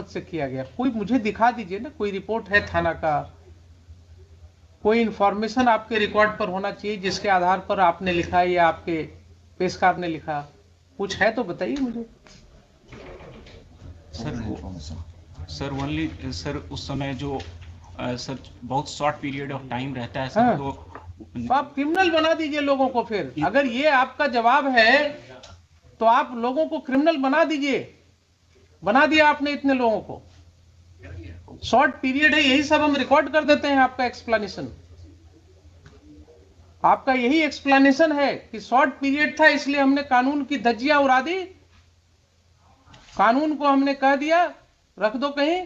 से किया गया? कोई मुझे दिखा दीजिए ना, कोई रिपोर्ट है थाना का, कोई इंफॉर्मेशन आपके रिकॉर्ड पर होना चाहिए जिसके आधार पर आपने लिखा या आपके पेशकार ने लिखा। कुछ है तो बताइए मुझे। सर ओनली सर उस समय जो सर बहुत शॉर्ट पीरियड ऑफ टाइम रहता है सर। हाँ। तो आप क्रिमिनल बना दीजिए लोगों को। फिर अगर ये आपका जवाब है तो आप लोगों को क्रिमिनल बना दीजिए। बना दिया आपने इतने लोगों को, शॉर्ट पीरियड है, यही सब हम रिकॉर्ड कर देते हैं। आपका एक्सप्लेनेशन, आपका यही एक्सप्लेनेशन है कि शॉर्ट पीरियड था इसलिए हमने कानून की धज्जियां उड़ा दी, कानून को हमने कह दिया रख दो कहीं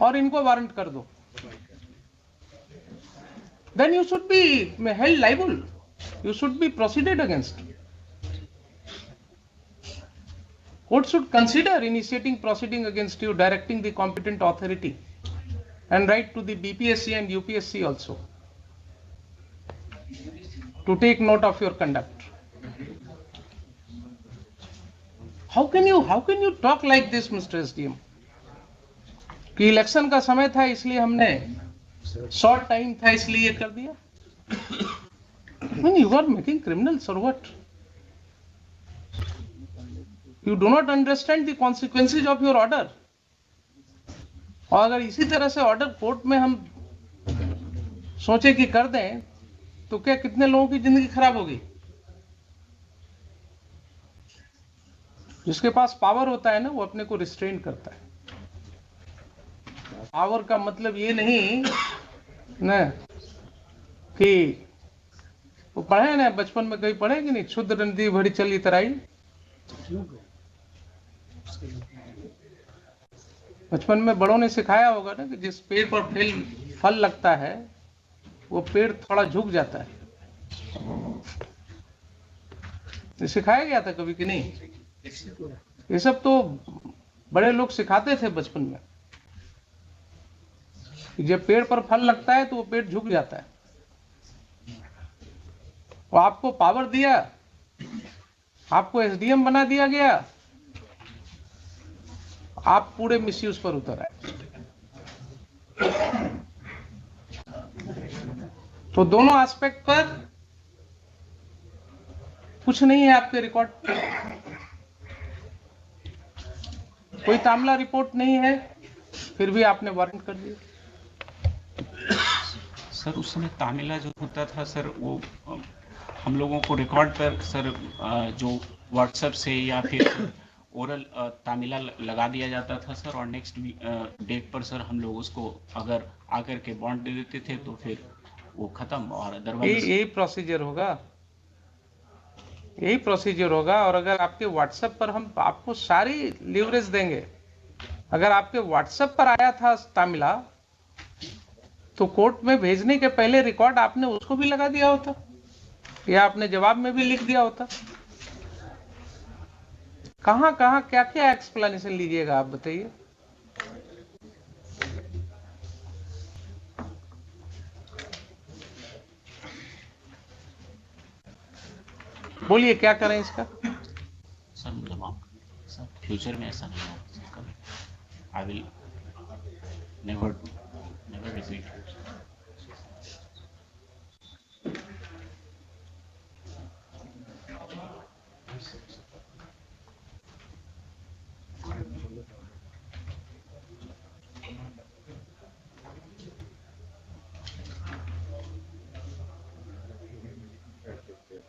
और इनको वारंट कर दो। Then you should be held liable. You should be proceeded against. Court should consider initiating proceeding against you, directing the competent authority, and write to the BPSC and UPSC also to take note of your conduct. How can you talk like this, Mr. SDM? कि election का समय था इसलिए हमने, short time था इसलिए ये कर दिया। I mean, you are making criminals or what? You do not understand the consequences of your order. और अगर इसी तरह से ऑर्डर कोर्ट में हम सोचे कि कर दें तो क्या कितने लोगों की जिंदगी खराब होगी। जिसके पास पावर होता है ना, वो अपने को रिस्ट्रेन करता है। पावर का मतलब ये नहीं ना कि वो पढ़े ना, बचपन में कहीं पढ़े कि नहीं, क्षुद्र नदी भरी चली तराई। बचपन में बड़ों ने सिखाया होगा ना कि जिस पेड़ पर फल लगता है वो पेड़ थोड़ा झुक जाता है। ये सिखाया गया था कभी कि नहीं? ये सब तो बड़े लोग सिखाते थे बचपन में। जब पेड़ पर फल लगता है तो वो पेड़ झुक जाता है। और आपको पावर दिया, आपको एसडीएम बना दिया गया, आप पूरे मिसयूज पर उतर आए। तो दोनों एस्पेक्ट पर कुछ नहीं है आपके रिकॉर्ड पे। कोई तामला रिपोर्ट नहीं है, फिर भी आपने वारंट कर दिया। सर उस समय तामिला जो होता था सर, वो हम लोगों को रिकॉर्ड पर सर जो व्हाट्सएप से या फिर ओरल तामिला लगा दिया जाता था सर, और नेक्स्ट डेट पर सर हम लोग उसको अगर आकर के बॉन्ड दे देते थे तो फिर वो खत्म। और अदरवाइज यही प्रोसीजर होगा, यही प्रोसीजर होगा। और अगर आपके व्हाट्सएप पर हम आपको सारी लीवरेज देंगे, अगर आपके व्हाट्सएप पर आया था तामिला तो कोर्ट में भेजने के पहले रिकॉर्ड आपने उसको भी लगा दिया होता, या आपने जवाब में भी लिख दिया होता। कहां कहां क्या क्या एक्सप्लेनेशन लीजिएगा आप बताइए। बोलिए क्या करें इसका। सर फ्यूचर में ऐसा नहीं होगा। I will never repeat.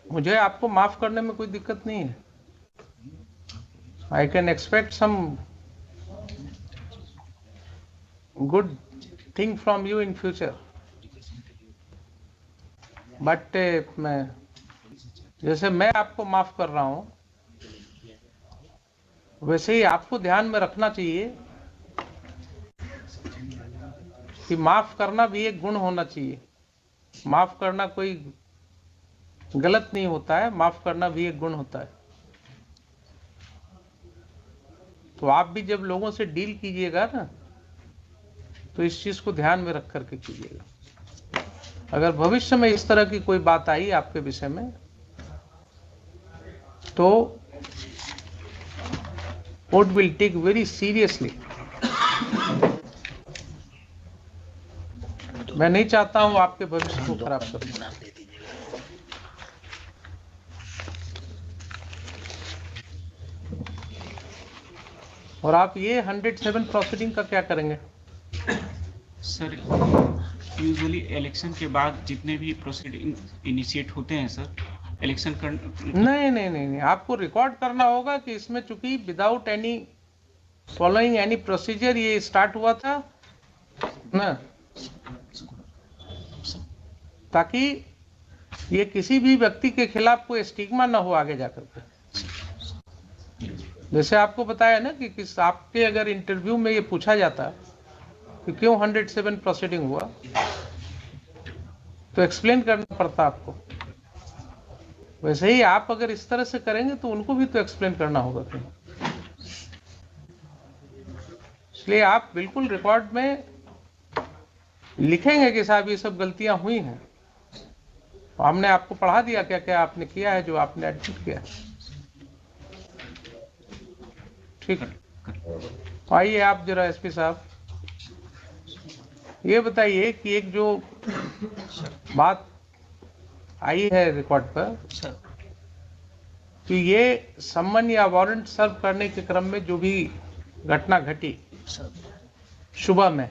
मुझे आपको माफ करने में कोई दिक्कत नहीं है। I can expect some good thing from you in future, but जैसे मैं आपको माफ कर रहा हूं वैसे ही आपको ध्यान में रखना चाहिए कि माफ करना भी एक गुण होना चाहिए। माफ करना कोई गलत नहीं होता है, माफ करना भी एक गुण होता है। तो आप भी जब लोगों से डील कीजिएगा ना तो इस चीज को ध्यान में रख करके कीजिएगा। अगर भविष्य में इस तरह की कोई बात आई आपके विषय में तो court will take very seriously. मैं नहीं चाहता हूं आपके भविष्य को खराब करूं। और आप ये 107 प्रोसीडिंग का क्या करेंगे? सर यूजुअली इलेक्शन के बाद जितने भी प्रोसीडिंग इनिशिएट होते हैं सर, इलेक्शन कर नहीं, आपको रिकॉर्ड करना होगा कि इसमें चूंकि without any following any procedure ये स्टार्ट हुआ था ना, ताकि ये किसी भी व्यक्ति के खिलाफ कोई स्टिग्मा ना हो आगे जाकर के। जैसे आपको बताया ना कि किस आपके अगर इंटरव्यू में ये पूछा जाता कि क्यों 107 प्रोसीडिंग हुआ, तो एक्सप्लेन करना पड़ता आपको। वैसे ही आप अगर इस तरह से करेंगे तो उनको भी तो एक्सप्लेन करना होगा फिर। इसलिए आप बिल्कुल रिकॉर्ड में लिखेंगे कि साहब ये सब गलतियां हुई हैं, हमने आपको पढ़ा दिया क्या क्या आपने किया है जो आपने एडमिट किया। ठीक है, आइए आप जरा एसपी साहब ये बताइए कि एक जो बात आई है रिकॉर्ड पर कि ये सम्मन या वारंट सर्व करने के क्रम में जो भी घटना घटी सुबह में,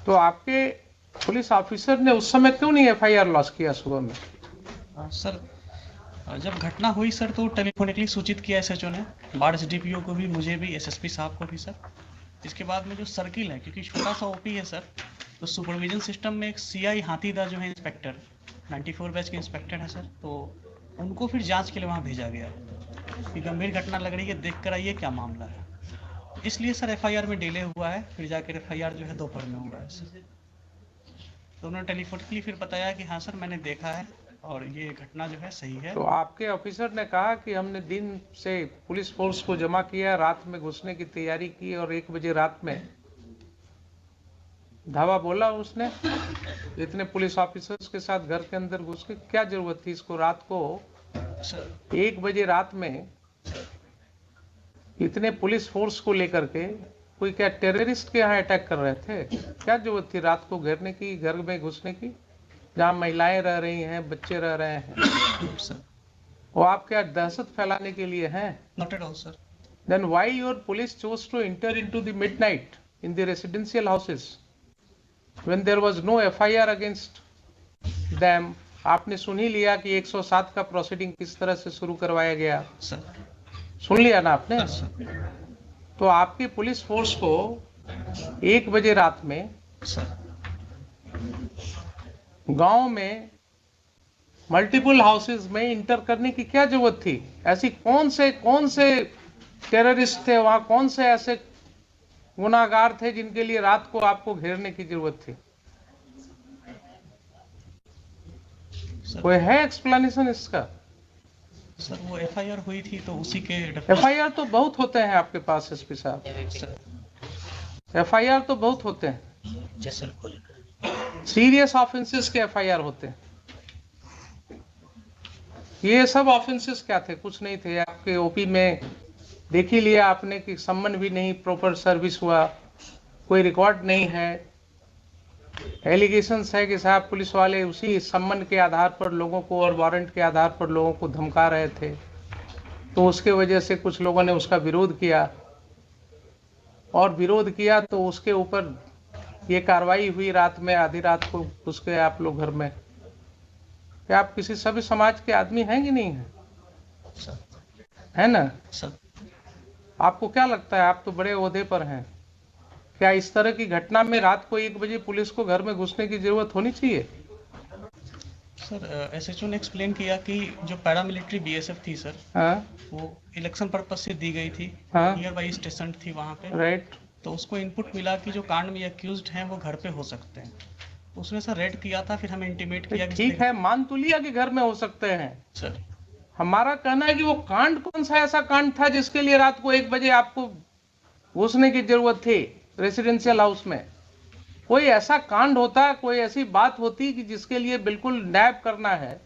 तो आपके पुलिस ऑफिसर ने उस समय क्यों नहीं एफआईआर लॉन्च किया सुबह में? सर जब घटना हुई सर तो टेलीफोनिकली सूचित किया एसएचओ ने, बाढ़ एसडीपीओ को भी, मुझे भी, एसएसपी साहब को भी सर। इसके बाद में जो सर्किल है, क्योंकि छोटा सा ओपी है सर, तो सुपरविजन सिस्टम में एक सीआई हाथीदा जो है इंस्पेक्टर 94 बैच के इंस्पेक्टर है सर, तो उनको फिर जांच के लिए वहाँ भेजा गया कि गंभीर घटना लग रही है, देख कर आइए क्या मामला है। इसलिए सर एफआईआर में डिले हुआ है, फिर जाकर एफआईआर जो है दोपहर में हुआ है सर। तो उन्होंने टेलीफोनिकली फिर बताया कि हाँ सर मैंने देखा है और ये घटना जो है सही है। तो आपके ऑफिसर ने कहा कि हमने दिन से पुलिस फोर्स को जमा किया, रात में घुसने की तैयारी की और 1 बजे रात में धावा बोला उसने। इतने पुलिस ऑफिसर्स के साथ घर के अंदर घुस के क्या जरूरत थी इसको? रात को 1 बजे रात में इतने पुलिस फोर्स को लेकर के कोई क्या टेररिस्ट के यहाँ अटैक कर रहे थे? क्या जरूरत थी रात को घेरने की, घर में घुसने की, जहाँ महिलाएं रह रही हैं, बच्चे रह रहे हैं? वो आप क्या दहशत फैलाने के लिए हैं? Not at all, sir. Then why your police chose to enter into the midnight in the residential houses when there was no FIR against them? आपने सुन ही लिया कि 107 का प्रोसीडिंग किस तरह से शुरू करवाया गया, Sir. सुन लिया ना आपने? Yes, sir. तो आपकी पुलिस फोर्स को 1 बजे रात में Sir. गांव में मल्टीपल हाउसेस में इंटर करने की क्या जरूरत थी? ऐसी कौन से टेररिस्ट थे वहां, कौन से ऐसे गुनाहगार थे जिनके लिए रात को आपको घेरने की जरूरत थी? कोई है एक्सप्लेनेशन इसका? सर वो एफआईआर हुई थी तो उसी के एफआईआर तो बहुत होते हैं आपके पास एसपी साहब, एफआईआर तो बहुत होते हैं, सीरियस ऑफेंसेस के एफआईआर होते हैं। ये सब ऑफेंसेस क्या थे? कुछ नहीं थे। आपके ओपी में देख ही लिया आपने कि सम्मन भी नहीं प्रॉपर सर्विस हुआ, कोई रिकॉर्ड नहीं है। एलिगेशंस है कि साहब पुलिस वाले उसी सम्मन के आधार पर लोगों को और वारंट के आधार पर लोगों को धमका रहे थे, तो उसके वजह से कुछ लोगों ने उसका विरोध किया, और विरोध किया तो उसके ऊपर ये कार्रवाई हुई। रात में आधी रात को घुस गए आप लोग घर में। क्या आप किसी सभ्य समाज के आदमी हैं कि नहीं है? है ना? आपको क्या लगता है, आप तो बड़े ओहदे पर हैं, क्या इस तरह की घटना में रात को 1 बजे पुलिस को घर में घुसने की जरूरत होनी चाहिए? सर एसएचओ ने एक्सप्लेन किया कि जो पैरामिलिट्री बीएसएफ थी सर, हाँ, वो इलेक्शन पर्पस से दी गई थी, हाँ, नियर बाई स्टेशन थी वहाँ पे, राइट। तो उसको इनपुट मिला कि जो कांड में अक्यूज्ड हैं वो घर पे हो सकते हैं, तो उसने सर रेड किया था। फिर हमें इंटीमेट किया कि ठीक है, मान तो लिया कि घर में हो सकते हैं। सर हमारा कहना है कि वो कांड कौन सा ऐसा कांड था जिसके लिए रात को 1 बजे आपको घुसने की जरूरत थी रेसिडेंशियल हाउस में? कोई ऐसा कांड होता, कोई ऐसी बात होती कि जिसके लिए बिल्कुल नैब करना है,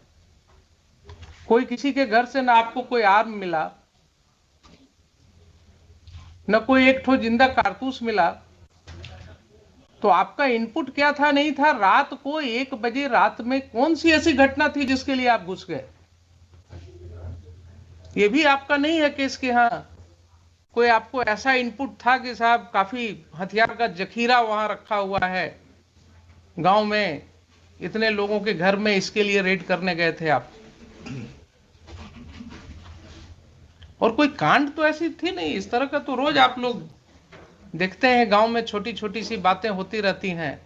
कोई किसी के घर से ना आपको कोई आर्म मिला, न कोई एक ठो जिंदा कारतूस मिला, तो आपका इनपुट क्या था नहीं था? रात को 1 बजे रात में कौन सी ऐसी घटना थी जिसके लिए आप घुस गए? ये भी आपका नहीं है केस कि हाँ कोई आपको ऐसा इनपुट था कि साहब काफी हथियार का जखीरा वहां रखा हुआ है गांव में, इतने लोगों के घर में, इसके लिए रेड करने गए थे आप। और कोई कांड तो ऐसी थी नहीं। इस तरह का तो रोज आप लोग देखते हैं गांव में, छोटी छोटी सी बातें होती रहती हैं।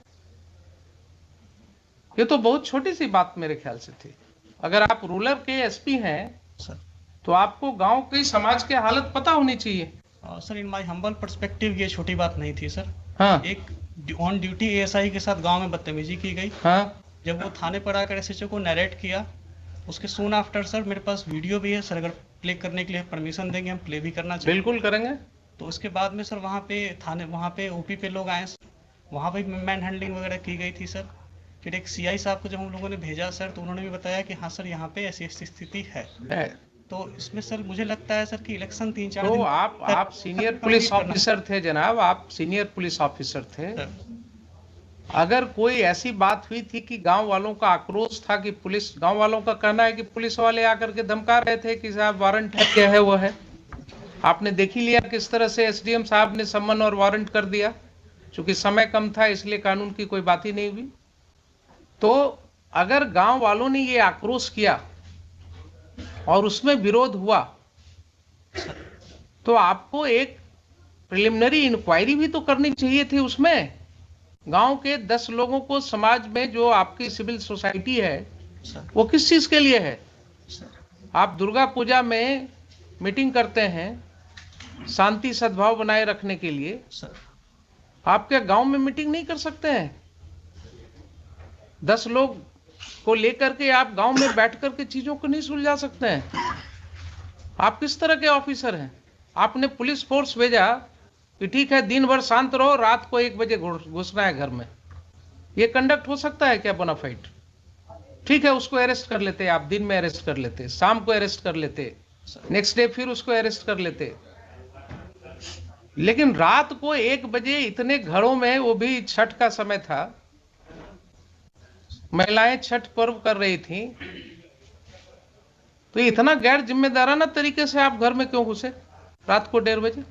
ये तो बहुत छोटी सी बात मेरे ख्याल से थी। अगर आप रूरल के एसपी हैं सर, तो आपको गांव की समाज की हालत पता होनी चाहिए। Sir in my humble perspective ये छोटी बात नहीं थी सर। हाँ एक ऑन ड्यूटी एएसआई के साथ गांव में बदतमीजी की गई। हाँ जब वो थाने पर आकर एसएचओ को नरेट किया, उसके सून आफ्टर सर मेरे पास वीडियो भी है सर, अगर प्ले करने के लिए परमिशन देंगे हम प्ले भी करना चाहिए। बिल्कुल करेंगे। तो उसके बाद में सर वहाँ पे थाने, वहाँ पे ओपी पे लोग आए, वहाँ पे मैन हैंडलिंग वगैरह की गई थी सर। फिर एक सीआई साहब को जब हम लोगों ने भेजा सर, तो उन्होंने भी बताया कि हाँ सर यहाँ पे ऐसी ऐसी स्थिति है। तो इसमें सर मुझे लगता है सर कि इलेक्शन 3-4 तो दिन आप सीनियर पुलिस ऑफिसर थे जनाब, आप सीनियर पुलिस ऑफिसर थे। अगर कोई ऐसी बात हुई थी कि गांव वालों का आक्रोश था कि पुलिस, गांव वालों का कहना है कि पुलिस वाले आकर के धमका रहे थे कि साहब वारंट है, क्या है वो है। आपने देख ही लिया किस तरह से एसडीएम साहब ने सम्मन और वारंट कर दिया। चूंकि समय कम था इसलिए कानून की कोई बात ही नहीं हुई। तो अगर गांव वालों ने ये आक्रोश किया और उसमें विरोध हुआ, तो आपको एक प्रिलिमिनरी इंक्वायरी भी तो करनी चाहिए थी उसमें। गांव के 10 लोगों को, समाज में जो आपकी सिविल सोसाइटी है वो किस चीज के लिए है? आप दुर्गा पूजा में मीटिंग करते हैं शांति सद्भाव बनाए रखने के लिए, आप क्या गांव में मीटिंग नहीं कर सकते हैं? 10 लोग को लेकर के आप गांव में बैठ करके चीजों को नहीं सुलझा सकते हैं? आप किस तरह के ऑफिसर हैं? आपने पुलिस फोर्स भेजा कि ठीक है दिन भर शांत रहो, रात को 1 बजे घुसना है घर में। ये कंडक्ट हो सकता है क्या बोनाफाइड? ठीक है, उसको अरेस्ट कर लेते, आप दिन में अरेस्ट कर लेते, शाम को अरेस्ट कर लेते, नेक्स्ट डे फिर उसको अरेस्ट कर लेते। लेकिन रात को 1 बजे इतने घरों में, वो भी छठ का समय था, महिलाएं छठ पर्व कर रही थी, तो इतना गैर जिम्मेदाराना तरीके से आप घर में क्यों घुसे रात को 1:30 बजे?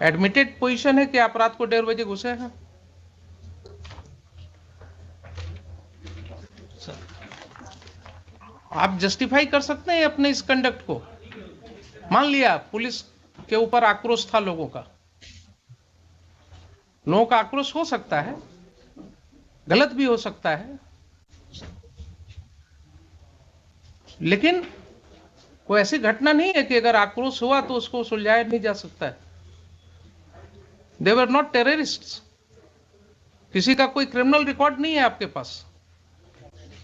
एडमिटेड पोजीशन है कि आप रात को 1:30 बजे घुसे हैं। आप जस्टिफाई कर सकते हैं अपने इस कंडक्ट को? मान लिया पुलिस के ऊपर आक्रोश था लोगों का, लोगों का आक्रोश हो सकता है, गलत भी हो सकता है, लेकिन कोई ऐसी घटना नहीं है कि अगर आक्रोश हुआ तो उसको सुलझाया नहीं जा सकता है। दे वर नॉट टेररिस्ट्स। किसी का कोई क्रिमिनल रिकॉर्ड नहीं है आपके पास।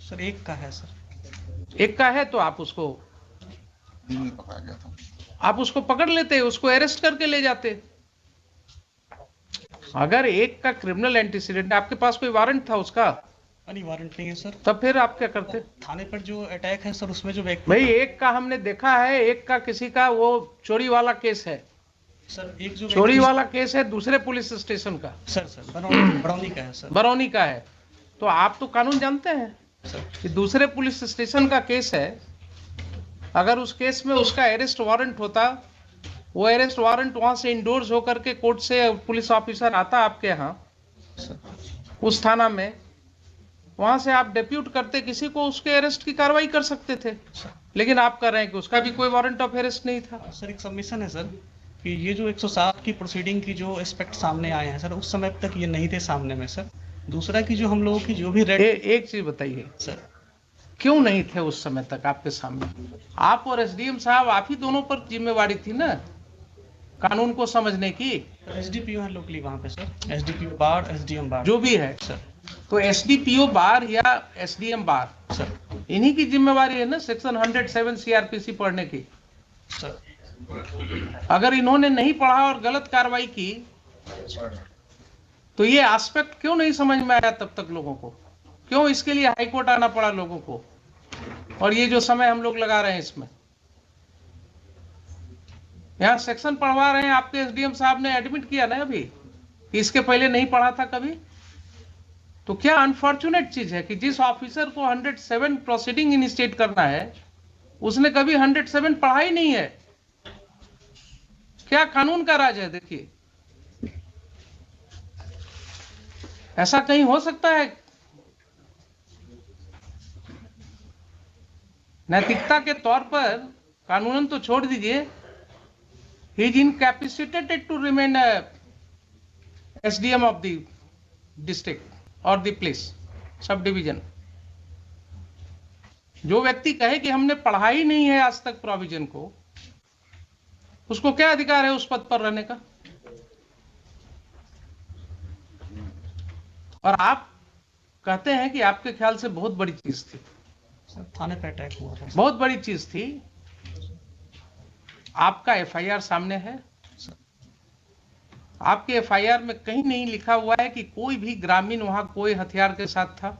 सर एक का है सर। एक का है तो आप उसको पकड़ लेते, उसको अरेस्ट करके ले जाते। अगर एक का क्रिमिनल एंटीसीडेंट, आपके पास कोई वारंट था उसका? नहीं, वारंट नहीं है सर। तब फिर आप क्या करते? थाने पर जो अटैक है सर, उसमें जो व्यक्ति, भाई एक का हमने देखा है, एक का किसी का वो चोरी वाला केस है सर, एक जो चोरी वाला केस है दूसरे पुलिस स्टेशन का। सर बरौनी का है सर। बरौनी का है। तो आप तो कानून जानते हैं कि दूसरे पुलिस स्टेशन का केस है, अगर उस केस में उसका अरेस्ट वारंट होता, वो अरेस्ट वारंट वहां से इंडोर्स होकर के कोर्ट से पुलिस ऑफिसर आता आपके यहाँ उस थाना में, वहां से आप डेप्यूट करते किसी को, उसके अरेस्ट की कार्रवाई कर सकते थे। लेकिन आप कर रहे हैं कि उसका भी कोई वारंट ऑफ अरेस्ट नहीं था। सर एक सबमिशन है सर कि ये जो 107 की प्रोसीडिंग की जो एस्पेक्ट सामने आए हैं सर, उस समय तक ये नहीं थे सामने में सर। दूसरा कि जो हम लोगों की जो भी रेड, एक चीज बताइए सर, क्यों नहीं थे उस समय तक आपके सामने? आप और एसडीएम साहब, आप ही दोनों पर जिम्मेवारी थी ना कानून को समझने की। एसडीपीओ है लोकली वहाँ पे सर, एसडीपीओ बार, एसडीएम बार, जो भी है सर। तो एसडीपीओ बार या एसडीएम बार सर, इन्हीं की जिम्मेवारी है ना सेक्शन 107 सीआरपीसी पढ़ने की। सर अगर इन्होंने नहीं पढ़ा और गलत कार्रवाई की तो ये एस्पेक्ट क्यों नहीं समझ में आया तब तक लोगों को? क्यों इसके लिए हाईकोर्ट आना पड़ा लोगों को? और ये जो समय हम लोग लगा रहे हैं इसमें, यहाँ सेक्शन पढ़वा रहे हैं, आपके एसडीएम साहब ने एडमिट किया ना अभी, इसके पहले नहीं पढ़ा था कभी। तो क्या अनफॉर्चुनेट चीज है कि जिस ऑफिसर को 107 प्रोसीडिंग इनिशिएट करना है उसने कभी 107 पढ़ा ही नहीं है। क्या कानून का राज है? देखिए, ऐसा कहीं हो सकता है? नैतिकता के तौर पर कानूनन तो छोड़ दीजिए, he is incapacitated to remain SDM of the district और द प्लेस सब डिवीजन। जो व्यक्ति कहे कि हमने पढ़ा ही नहीं है आज तक प्रोविजन को, उसको क्या अधिकार है उस पद पर रहने का? और आप कहते हैं कि आपके ख्याल से बहुत बड़ी चीज थी। सर थाने पे अटैक हुआ था। बहुत बड़ी चीज थी। आपका एफआईआर सामने है। आपके एफआईआर में कहीं नहीं लिखा हुआ है कि कोई भी ग्रामीण वहां कोई हथियार के साथ था।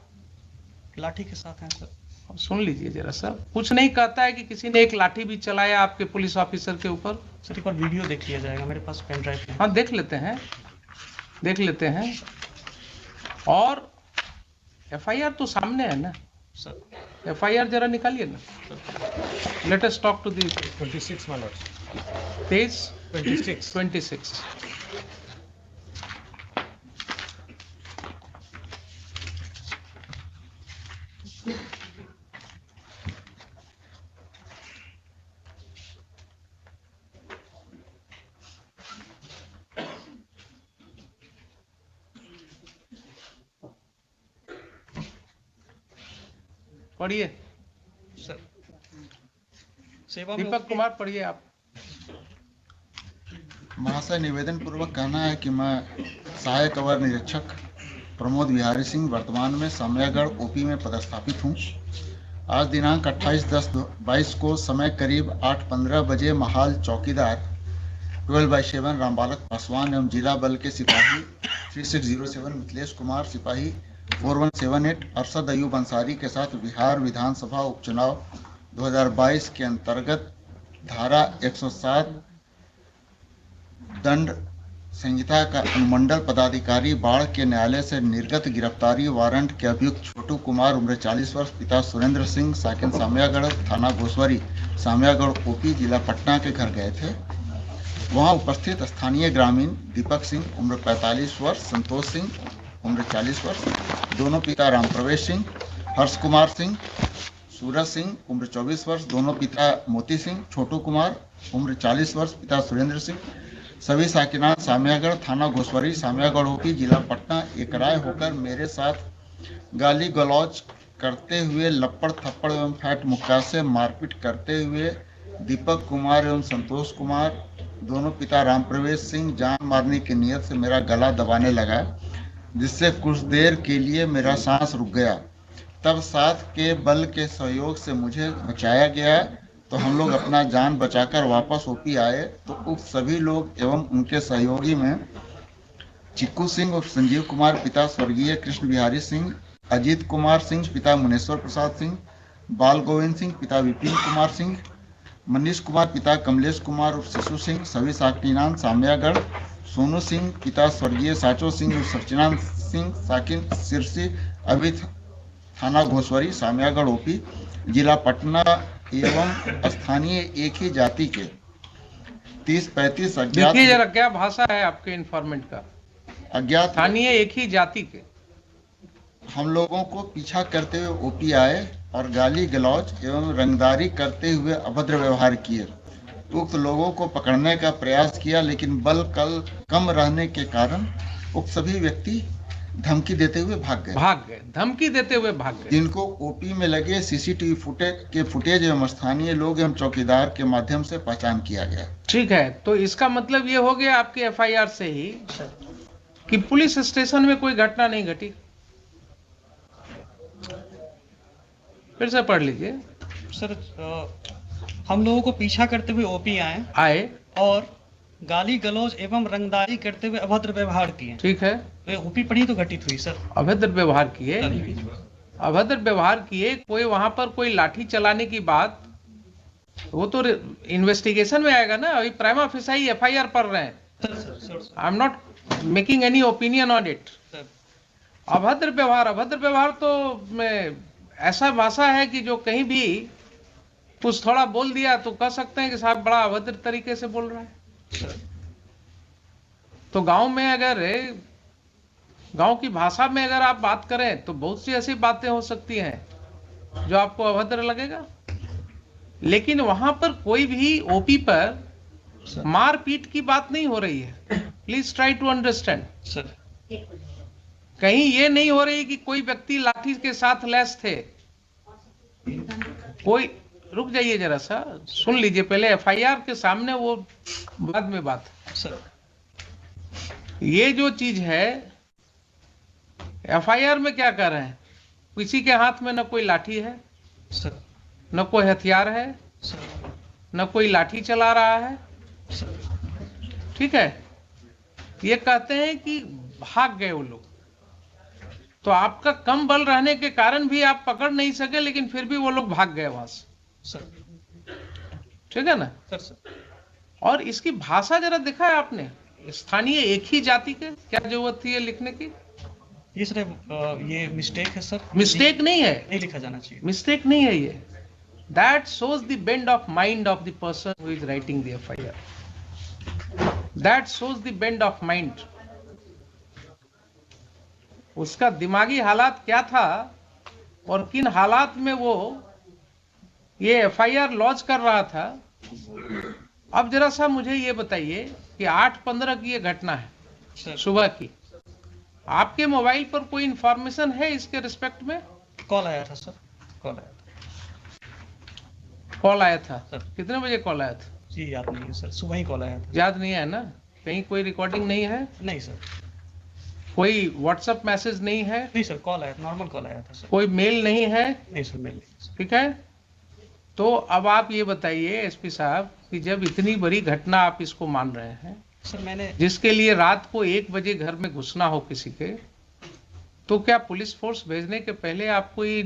लाठी के साथ हैं सर। सुन लीजिए जरा सर, कुछ नहीं कहता है कि किसी ने एक लाठी भी चलाया आपके पुलिस ऑफिसर के ऊपर। सर एक बार वीडियो देख लिया जाएगा, मेरे पास पेन ड्राइव है। हाँ देख लेते हैं, देख लेते हैं। और एफआईआर तो सामने है ना सर। एफआईआर जरा निकालिए ना। Let us talk to the 26 my lord. Page 26. 26। पढ़िए सर सेवा में दीपक कुमार, पढ़िए आप। महाशय, निवेदन पूर्वक कहना है कि मैं सहायक अवर निरीक्षक प्रमोद बिहारी सिंह वर्तमान में सामयागढ़ ओपी में पदस्थापित हूं। आज दिनांक 28/10/22 को समय करीब 8:15 बजे महाल चौकीदार 12/7 रामबालक पासवान एवं जिला बल के सिपाही 3607 मिथिलेश कुमार, सिपाही 4178 अरशद अयूब अंसारी के साथ बिहार विधानसभा उपचुनाव 2022 के अंतर्गत धारा 107 दंड संहिता का अनुमंडल पदाधिकारी बाढ़ के न्यायालय से निर्गत गिरफ्तारी वारंट के अभियुक्त छोटू कुमार उम्र 40 वर्ष, पिता सुरेंद्र सिंह, साकिन सामयागढ़, थाना घोसवरी, सामयागढ़ ओपी, जिला पटना के घर गए थे। वहां उपस्थित स्थानीय ग्रामीण दीपक सिंह उम्र 45 वर्ष, संतोष सिंह उम्र 40 वर्ष, दोनों पिता राम प्रवेश सिंह, हर्ष कुमार सिंह, सूरज सिंह उम्र 24 वर्ष, दोनों पिता मोती सिंह, छोटू कुमार उम्र 40 वर्ष, पिता सुरेंद्र सिंह, सभी साकिनान सामयागढ़, थाना घोसवरी, सामयागढ़ ओपी, जिला पटना एक राय होकर मेरे साथ गाली गलौज करते हुए, लपड़ थप्पड़ एवं फैट मुक्का से मारपीट करते हुए दीपक कुमार एवं संतोष कुमार, दोनों पिता राम प्रवेश सिंह, जान मारने की नीयत से मेरा गला दबाने लगा, जिससे कुछ देर के लिए मेरा सांस रुक गया। तब साथ के बल के सहयोग से मुझे बचाया गया, तो हम लोग अपना जान बचाकर वापस ओपी आए तो उक्त सभी लोग एवं उनके सहयोगी में चिक्कू सिंह और संजीव कुमार पिता स्वर्गीय कृष्ण बिहारी सिंह, अजीत कुमार सिंह पिता मुनेश्वर प्रसाद सिंह, बाल गोविंद सिंह पिता विपिन कुमार सिंह, मनीष कुमार पिता कमलेश कुमार और शिशु सिंह, सभी साकिनान सामयागढ़, सोनू सिंह पिता स्वर्गीय साचो सिंह और सचिनान सिंह, साकिन सिरसी, अभी थाना घोसवरी, सामयागढ़ ओपी, जिला पटना एवं स्थानीय एक ही जाति के 30-35 अज्ञात। देखिए जरा क्या भाषा है आपके इन्फॉर्मेंट का। अज्ञात स्थानीय एक ही जाति के हम लोगों को पीछा करते हुए ओपी आए और गाली गलौज एवं रंगदारी करते हुए अभद्र व्यवहार किए। उक्त लोगों को पकड़ने का प्रयास किया, लेकिन बल कल कम रहने के कारण उक्त सभी व्यक्ति धमकी देते हुए भाग गए। धमकी देते हुए भाग गए। जिनको ओपी में लगे सीसीटीवी फुटेज एवं स्थानीय लोग एवं चौकीदार के माध्यम से पहचान किया गया। ठीक है, तो इसका मतलब ये हो गया आपके एफआईआर से ही कि पुलिस स्टेशन में कोई घटना नहीं घटी। फिर से पढ़ लीजिए सर। हम लोगों को पीछा करते हुए ओपी आए और गाली गलौज एवं रंगदारी करते हुए अभद्र व्यवहार किए। ठीक है, तो ओपी पढ़ी तो घटित हुई सर। अभद्र व्यवहार किए, अभद्र व्यवहार किए। कोई वहां पर कोई लाठी चलाने की बात वो तो इन्वेस्टिगेशन में आएगा ना, अभी प्राइमा फेसाई एफआईआर पढ़ रहे हैं। Sir I am not making any opinion on it. Sir अभद्र व्यवहार तो मैं ऐसा भाषा है कि जो कहीं भी कुछ थोड़ा बोल दिया तो कह सकते हैं कि साहब बड़ा अभद्र तरीके से बोल रहा है। सर तो गांव में अगर गांव की भाषा में अगर आप बात करें तो बहुत सी ऐसी बातें हो सकती हैं जो आपको अभद्र लगेगा, लेकिन वहां पर कोई भी ओपी पर मारपीट की बात नहीं हो रही है। Please try to understand. Sir कहीं ये नहीं हो रही कि कोई व्यक्ति लाठी के साथ लैस थे। कोई रुक जाइए जरा सा, सुन लीजिए पहले एफआईआर के सामने, वो बाद में बात। सर ये जो चीज है एफआईआर में क्या कर रहे हैं, किसी के हाथ में न कोई लाठी है, सर न कोई हथियार है, सर न कोई लाठी चला रहा है। सर ठीक है, ये कहते हैं कि भाग गए वो लोग, तो आपका कम बल रहने के कारण भी आप पकड़ नहीं सके, लेकिन फिर भी वो लोग भाग गए वहां से। सर ठीक है ना। सर और इसकी भाषा जरा देखा है आपने, स्थानीय एक ही जाति के, क्या जरूरत थी ये लिखने की? ये सर ये मिस्टेक है सर। मिस्टेक नहीं है, नहीं लिखा जाना चाहिए। मिस्टेक नहीं है ये। That shows the bend of mind of the person who is writing the FIR. That shows the bend of mind. उसका दिमागी हालात क्या था और किन हालात में वो ये FIR लॉन्च कर रहा था। अब जरा सा मुझे ये बताइए कि 8/15 की ये घटना है, सर सुबह की। आपके मोबाइल पर कोई इंफॉर्मेशन है इसके रिस्पेक्ट में? कॉल आया था सर, कॉल आया था। कॉल आया था? सर। कितने बजे कॉल आया था? जी याद नहीं है सर, सुबह ही कॉल आया था। याद नहीं है ना? कहीं कोई रिकॉर्डिंग नहीं है? नहीं सर, कोई व्हाट्सएप मैसेज नहीं है? नहीं सर, कॉल आया, नॉर्मल कॉल आया था सर। कोई मेल नहीं है? नहीं सर, मेल नहीं सर। ठीक है, तो अब आप ये बताइए एसपी साहब कि जब इतनी बड़ी घटना आप इसको मान रहे हैं, सर मैंने जिसके लिए रात को 1 बजे घर में घुसना हो किसी के, तो क्या पुलिस फोर्स भेजने के पहले आपको ये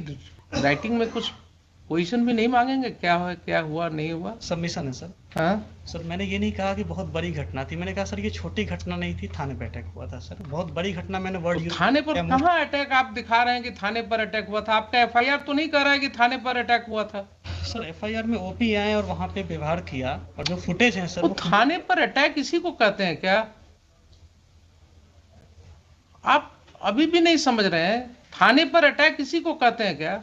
राइटिंग में कुछ पोजीशन भी नहीं मांगेंगे, क्या है, क्या हुआ, नहीं हुआ? सबमिशन है सर। हाँ, सर मैंने ये नहीं कहा कि बहुत बड़ी घटना थी, मैंने कहा सर ये छोटी घटना नहीं थी, थाने पे अटैक हुआ था सर। बहुत बड़ी घटना मैंने वर्ड यूज। थाने पर कहाँ अटैक आप दिखा रहे हैं कि थाने पर अटैक हुआ था? आपका एफआईआर तो नहीं कह रहा है कि थाने पर अटैक हुआ था। सर एफआईआर में ओपी आए और वहां पे व्यवहार किया, और जो फुटेज है सर वो थाने पर अटैक इसी को कहते हैं क्या? आप अभी भी नहीं समझ रहे हैं, थाने पर अटैक इसी को कहते हैं क्या?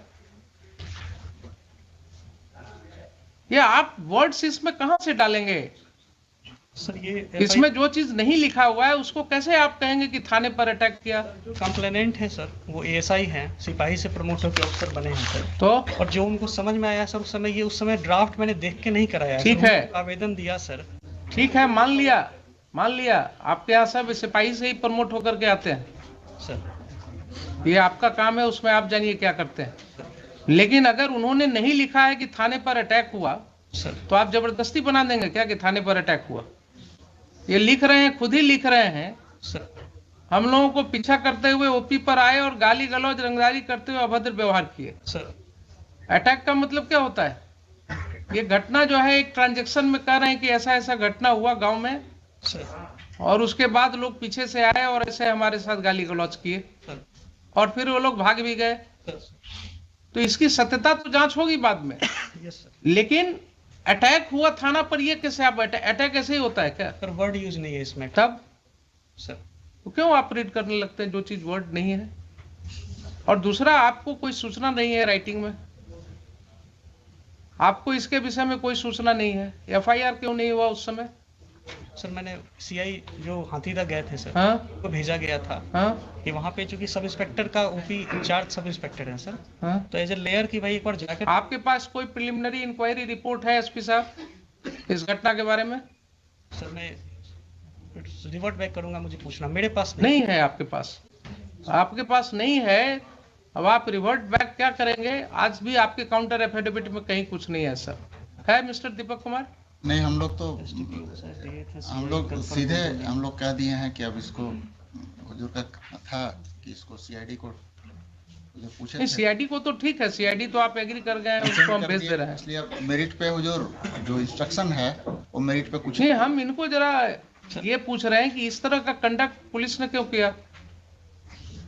या आप वर्ड्स इसमें कहां से डालेंगे? सर ये इसमें जो चीज नहीं लिखा हुआ है उसको कैसे आप कहेंगे कि थाने पर अटैक किया? कंप्लेनेंट है सर, वो एएसआई हैं, सिपाही से प्रमोट होकर अफसर बने हैं सर। तो और जो उनको समझ में आया सर, उस समय ड्राफ्ट मैंने देख के नहीं कराया। ठीक सर, है। उनको आवेदन दिया सर। ठीक है, मान लिया आपके यहाँ सब सिपाही से ही प्रमोट होकर के आते हैं, सर ये आपका काम है, उसमें आप जानिए क्या करते हैं। लेकिन अगर उन्होंने नहीं लिखा है कि थाने पर अटैक हुआ, सर तो आप जबरदस्ती बना देंगे क्या कि थाने पर अटैक हुआ? ये लिख रहे हैं, खुद ही लिख रहे हैं। सर हम लोगों को पीछा करते हुए ओपी पर आए और गाली गलौज रंगदारी करते हुए अभद्र व्यवहार किए। सर अटैक का मतलब क्या होता है? ये घटना जो है एक ट्रांजैक्शन में कह रहे हैं कि ऐसा ऐसा घटना हुआ गांव में, सर और उसके बाद लोग पीछे से आए और ऐसे हमारे साथ गाली गलौज किए, सर और फिर वो लोग भाग भी गए। सर तो इसकी सत्यता तो जांच होगी बाद में। Yes sir. लेकिन अटैक हुआ थाना पर, ये कैसे आप अटैक ऐसे ही होता है क्या? सर वर्ड यूज नहीं है इसमें तब सर। तो क्यों आप रीड करने लगते हैं जो चीज वर्ड नहीं है? और दूसरा, आपको कोई सूचना नहीं है राइटिंग में, आपको इसके विषय में कोई सूचना नहीं है, एफआईआर क्यों नहीं हुआ उस समय? सर मैंने सीआई जो हाथीदा गए थे सर, हाँ को भेजा गया था हाँ कि वहाँ पे चूंकि सब इंस्पेक्टर का ओपी इंचार्ज सब इंस्पेक्टर है सर, हाँ। तो एज ए लेयर की भाई एक बार जाकर। आपके पास कोई प्रिलिमिनरी इंक्वायरी रिपोर्ट है एसपी साहब इस घटना के बारे में? सर मैं रिवर्ट बैक करूंगा, मुझे पूछना, मेरे पास नहीं है आपके पास, आपके पास नहीं है। अब आप रिवर्ट बैक क्या करेंगे? आज भी आपके काउंटर एफिडेविट में कहीं कुछ नहीं है सर, है मिस्टर दीपक कुमार? नहीं, हम लोग सीधे हम लोग कह दिए हैं कि अब इसको हुजूर का था कि इसको सीआईडी को ये पूछे नहीं, थे। सीआईडी को तो ठीक है, सीआईडी तो आप एग्री कर गए हैं, उसको हम भेज दे रहे हैं। इसलिए मेरिट पे वो जो इंस्ट्रक्शन है वो मेरिट पे कुछ नहीं, हम इनको जरा ये पूछ रहे हैं कि इस तरह का कंडक्ट पुलिस ने क्यों किया।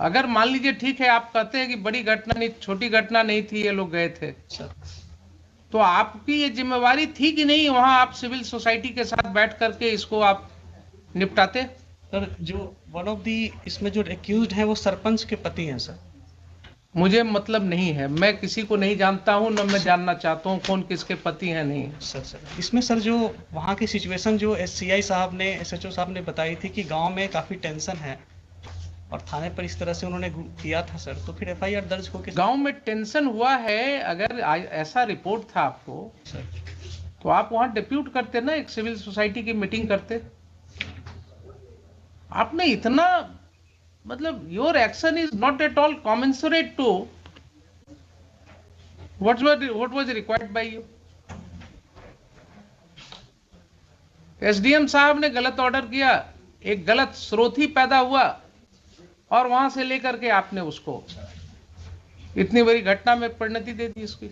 अगर मान लीजिए ठीक है, आप कहते हैं कि बड़ी घटना नहीं, छोटी घटना नहीं थी, ये लोग गए थे, तो आपकी ये जिम्मेवारी थी कि नहीं वहां आप सिविल सोसाइटी के साथ बैठ करके इसको आप निपटाते। सर जो वन ऑफ दी इसमें जो एक्यूज्ड है वो सरपंच के पति हैं सर। मुझे मतलब नहीं है, मैं किसी को नहीं जानता हूं, न मैं जानना चाहता हूं कौन किसके पति हैं नहीं। सर इसमें सर जो वहाँ की सिचुएशन जो एससीआई साहब ने, एसएचओ साहब ने बताई थी कि गांव में काफ़ी टेंशन है और थाने पर इस तरह से उन्होंने किया था सर, तो फिर एफआईआर दर्ज होकर गांव में टेंशन हुआ है, अगर ऐसा रिपोर्ट था आपको सर, तो आप वहां डिप्यूट करते ना, एक सिविल सोसाइटी की मीटिंग करते। आपने इतना, मतलब your action is not at all commensurate to what was required by you. SDM साहब ने गलत ऑर्डर किया, एक गलत स्रोत ही पैदा हुआ और वहां से लेकर के आपने उसको इतनी बड़ी घटना में परिणति दे दी इसकी।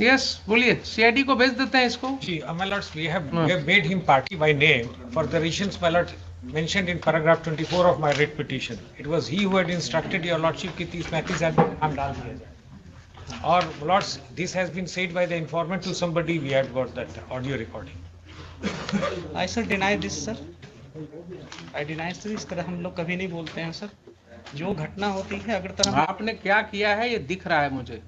यस, बोलिए, सीआईडी को भेज देते हैं इसको। See, my lords, we have made him party by name for the reasons, my lord, mentioned in paragraph 24 of my writ petition. It was he who had instructed your lordship कि 30-35 आदमी नाम डाल दिया जाए। और lords, this has been said by the informant to somebody. We had got that audio recording. I sir deny this sir, I deny sir, इस तरह हम लोग कभी नहीं बोलते हैं सर। जो घटना होती है अगर तरह आपने क्या किया है ये दिख रहा है मुझे,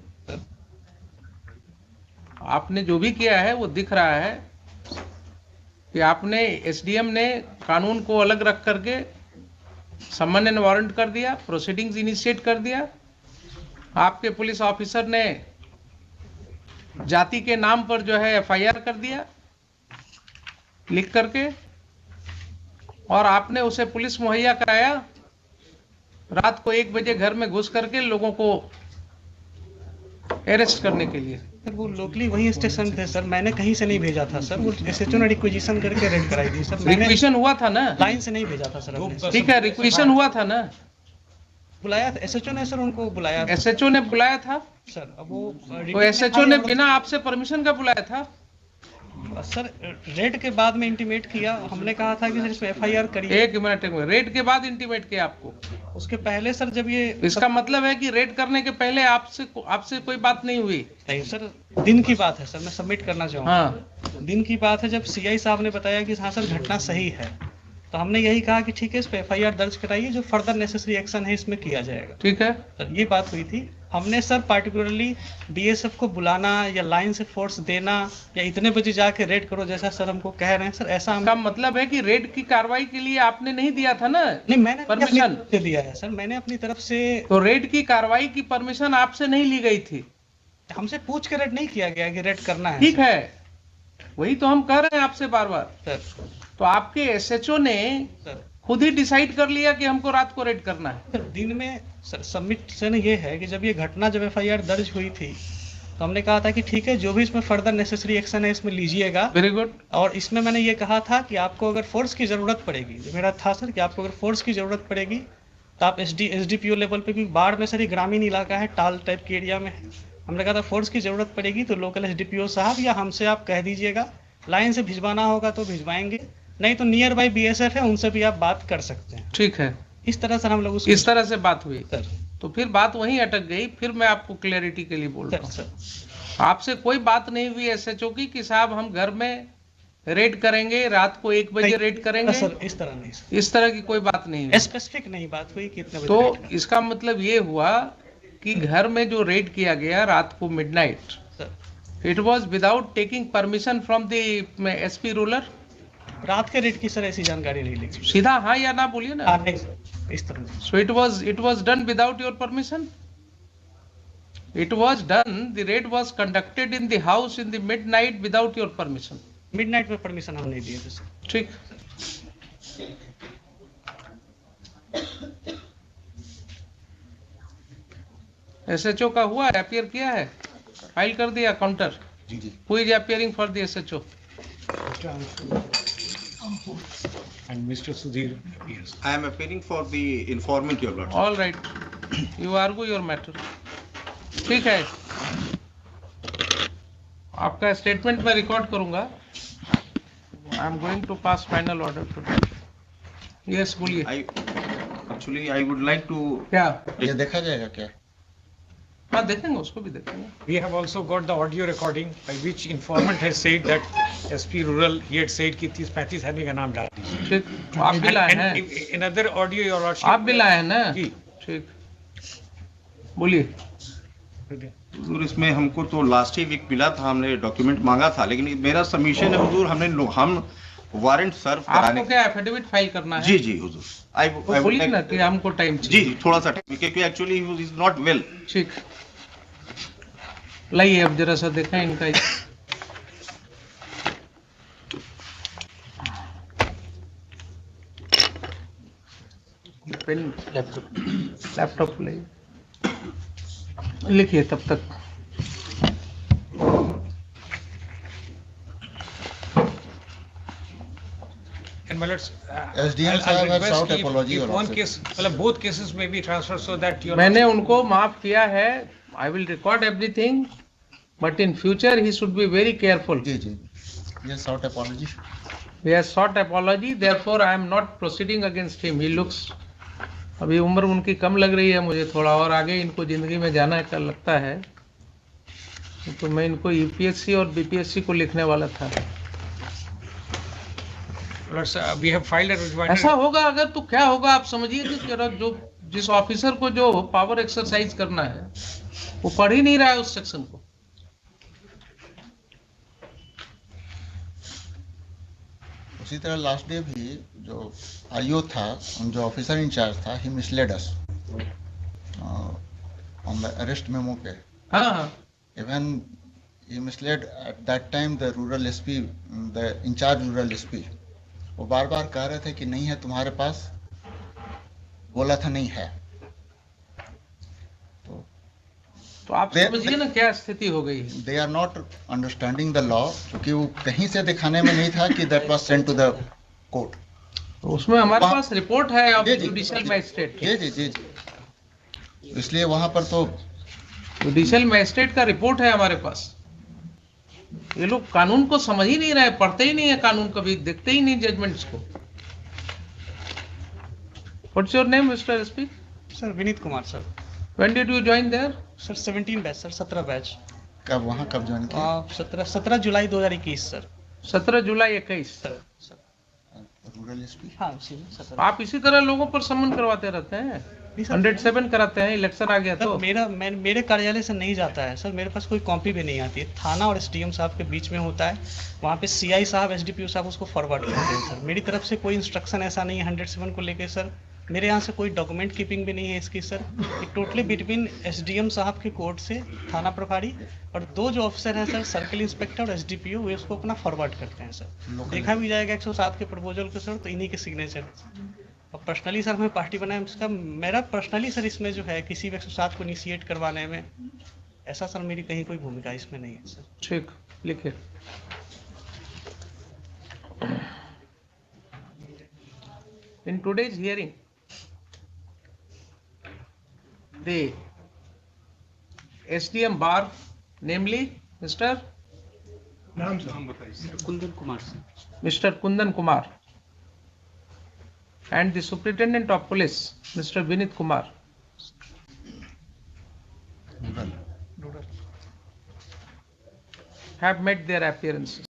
आपने जो भी किया है वो दिख रहा है कि आपने, एसडीएम ने कानून को अलग रख करके समन एंड वारंट कर दिया, प्रोसीडिंग्स इनिशिएट कर दिया। आपके पुलिस ऑफिसर ने जाति के नाम पर जो है एफआईआर कर दिया लिख करके, और आपने उसे पुलिस मुहैया कराया रात को 1 बजे घर में घुस करके लोगों को अरेस्ट करने के लिए। सर वो लोकली वही स्टेशन थे सर, मैंने कहीं से नहीं भेजा था सर, वो एसएचओ ने रिक्वेजिशन करके रेड कराई थी सर, मैंने रिक्वेशन हुआ था ना, लाइन से नहीं भेजा था सर हमने। ठीक है, रिक्वेशन हुआ था ना, बुलाया था एसएचओ ने सर, उनको बुलाया था एसएचओ ने बुलाया था, सर। अब वो तो एसएचओ ने बिना आपसे परमिशन का बुलाया था। सर रेड के बाद में इंटीमेट किया, हमने कहा था कि सर इसमें एफआईआर करिए। एक मिनट, रेड के बाद इंटीमेट किया आपको? उसके पहले सर जब ये इसका मतलब है कि रेड करने के पहले आपसे कोई बात नहीं हुई? नहीं सर, दिन की बात है सर, मैं सबमिट करना चाहूँगा। हाँ, दिन की बात है जब सीआई साहब ने बताया कि हाँ सर घटना सही है, तो हमने यही कहा कि ठीक है इस पे एफआईआर दर्ज कराइए, जो फर्दर नेसेसरी एक्शन है इसमें किया जाएगा। ठीक है, सर ये बात हुई थी। हमने सर पार्टिकुलरली बीएसएफ को बुलाना या लाइन से फोर्स देना या इतने बजे जाके रेड करो जैसा सर हमको कह रहे हैं सर, ऐसा हम इसका मतलब है कि रेड की कार्रवाई के लिए आपने नहीं दिया था ना नहीं, मैंने परमिशन? अपनी तरफ से दिया है सर, मैंने अपनी तरफ से। तो रेड की कार्रवाई की परमिशन आपसे नहीं ली गई थी? हमसे पूछ के रेड नहीं किया गया कि रेड करना है। ठीक है, वही तो हम कह रहे हैं आपसे बार बार। सर तो आपके एसएचओ ने सर खुद ही डिसाइड कर लिया कि हमको रात को रेड करना है? सर दिन में सर सबमिशन ये है कि जब ये घटना, जब एफआईआर दर्ज हुई थी तो हमने कहा था कि ठीक है जो भी इसमें फर्दर नेसेसरी एक्शन है इसमें लीजिएगा। Very good. और इसमें मैंने ये कहा था कि आपको अगर फोर्स की ज़रूरत पड़ेगी, जो मेरा था सर कि आपको अगर फोर्स की ज़रूरत पड़ेगी तो आप एसडीपीओ लेवल पे, क्योंकि बाढ़ में सर ये ग्रामीण इलाका है, टाल टाइप के एरिया में है, हमने कहा था फोर्स की ज़रूरत पड़ेगी तो लोकल एसडीपीओ साहब या हमसे आप कह दीजिएगा, लाइन से भिजवाना होगा तो भिजवाएंगे, नहीं तो नियर बाई बीएसएफ है उनसे भी आप बात कर सकते हैं। ठीक है, इस तरह सर हम लोग इस तरह से बात हुई। सर तो फिर बात वहीं अटक गई। फिर मैं आपको क्लैरिटी के लिए बोल रहा सर हूँ, सर आपसे कोई बात नहीं हुई एसएचओ की कि साहब हम घर में रेड करेंगे, रात को 1 बजे रेड करेंगे? सर इस तरह नहीं सर, इस तरह की कोई बात नहीं हुई। स्पेसिफिक नहीं बात हुई कि इतने बजे तो रेड करना है। इसका मतलब ये हुआ कि घर में जो रेड किया गया रात को midnight, sir it was without taking permission from the SP ruler? रात के रेट की सर ऐसी जानकारी नहीं लेगी। सीधा हाँ या ना बोलिए ना। हाँ नहीं सर, इस तरह नहीं। So it was done without your permission? It was done, the raid was conducted in the house in the midnight without your permission. Midnight में परमिशन हम नहीं दिए थे सर। ठीक। एसएचओ का हुआ है, अपीयर किया है, फाइल कर दिया काउंटर? जी Who is appearing for the SHO? And Mr. Sudhir appears. I am appearing for the informant, your lordship. All right. You argue your matter. ठीक है, आपका स्टेटमेंट मैं रिकॉर्ड करूंगा. I am going to pass final order today. Yes, बोलिए. I would like to. क्या? ये देखा जाएगा क्या? हाँ, देखेंगे, उसको भी देखेंगे. We have also got the audio recording by which informant has said that SP Rural, he had said कि 30-35 आदमी का नाम डाल दीजिए. ठीक, आप भी लाए हैं. And another audio, your lordship. आप भी लाए हैं ना? जी. ठीक, बोलिए. हुजूर, इसमें हमको तो लास्ट ही वीक मिला था, हमने डॉक्यूमेंट मांगा था, लेकिन मेरा सबमिशन है हुजूर, हम वारंट सर्व कराने. आपको क्या एफिडेविट फाइल करना है? जी जी हुजूर. तो बोलिए ना कि हमको टाइम जी चाहिए. जी, थोड़ा सा टाइम, क्योंकि actually he is not well. ठीक, लाइए अब जरा सा देखा इनका. पेन, लैपटॉप लाइए, लिखिए तब तक. And my lords, SDM I'll साहब have request sought if apology, your one lordship. case, मतलब both cases may be transferred so that your. मैंने उनको माफ किया है. I will record everything, but in future he should be very careful. जी जी, ये sought apology. He has sought apology, therefore I am not proceeding against him. He looks, अभी उम्र उनकी कम लग रही है मुझे थोड़ा, और आगे इनको जिंदगी में जाना है, कल लगता है. तो मैं इनको यूपीएससी और बीपीएससी को लिखने वाला था. Lords, we have filed a rejoinder. ऐसा होगा अगर तो क्या होगा आप समझिए कि जरा जो जिस ऑफिसर को जो पावर एक्सरसाइज करना है वो पढ़ ही नहीं रहा है उस सेक्शन को. उसी तरह लास्ट डे भी जो आईओ था, जो ऑफिसर इंचार्ज था, he misled us on the arrest memo पे. हाँ हाँ, Even he misled at that time the rural SP, the in-charge rural SP. वो बार बार कह रहे थे कि नहीं है तुम्हारे पास, बोला था नहीं है. तो आप समझिए ना क्या स्थिति हो गई है. They are not understanding the law, क्योंकि वो कहीं से दिखाने में नहीं था कि that was sent to the court. तो उसमें हमारे वहाँ- पास रिपोर्ट है ऑफ जी, जी, जुडिशियल जी, मैजिस्ट्रेट. जी जी जी जी. इसलिए वहां पर तो जुडिशियल मैजिस्ट्रेट का रिपोर्ट है हमारे पास. ये लोग कानून को समझ ही नहीं रहे, पढ़ते ही नहीं है कानून, कभी देखते ही नहीं जजमेंट्स को. What's your name mister SP? Sir Vineet Kumar sir. When did you join there? Sir 17 batch sir, 17 batch. कब वहां कब ज्वाइन किया? 17 जुलाई 2021 सर. 17 जुलाई 21. Sir sir rural SP. हाँ उसी में 17. आप इसी तरह लोगों पर समन करवाते रहते हैं. नहीं सर, 107 कराते हैं, इलेक्शन आ गया तो. मेरे कार्यालय से नहीं जाता है सर, मेरे पास कोई कॉपी भी नहीं आती है. थाना और एसडीएम साहब के बीच में होता है, वहाँ पे सीआई साहब एसडीपीओ साहब उसको फॉरवर्ड करते हैं सर. मेरी तरफ से कोई इंस्ट्रक्शन ऐसा नहीं है 107 को लेके सर. मेरे यहाँ से कोई डॉक्यूमेंट कीपिंग भी नहीं है इसकी सर. एक टोटली बिटवीन एसडीएम साहब के कोर्ट से थाना प्रभारी और दो जो ऑफिसर हैं सर, सर्किल इंस्पेक्टर और एसडीपीओ, वे उसको अपना फॉरवर्ड करते हैं सर. देखा भी जाएगा 107 के प्रपोजल को सर, तो इन्हीं के सिग्नेचर. और पर्सनली सर हमें पार्टी बनाए इसका, मेरा पर्सनली सर इसमें जो है किसी भी 107 को इनिशिएट करवाने में, ऐसा सर मेरी कहीं कोई भूमिका इसमें नहीं है सर. ठीक, लिखिए. In today's hearing, the SDM bar, namely Mr. Kundan Kumar sir. Mr. Kundan Kumar, and the Superintendent of Police, Mr. Vinit Kumar, have made their appearances.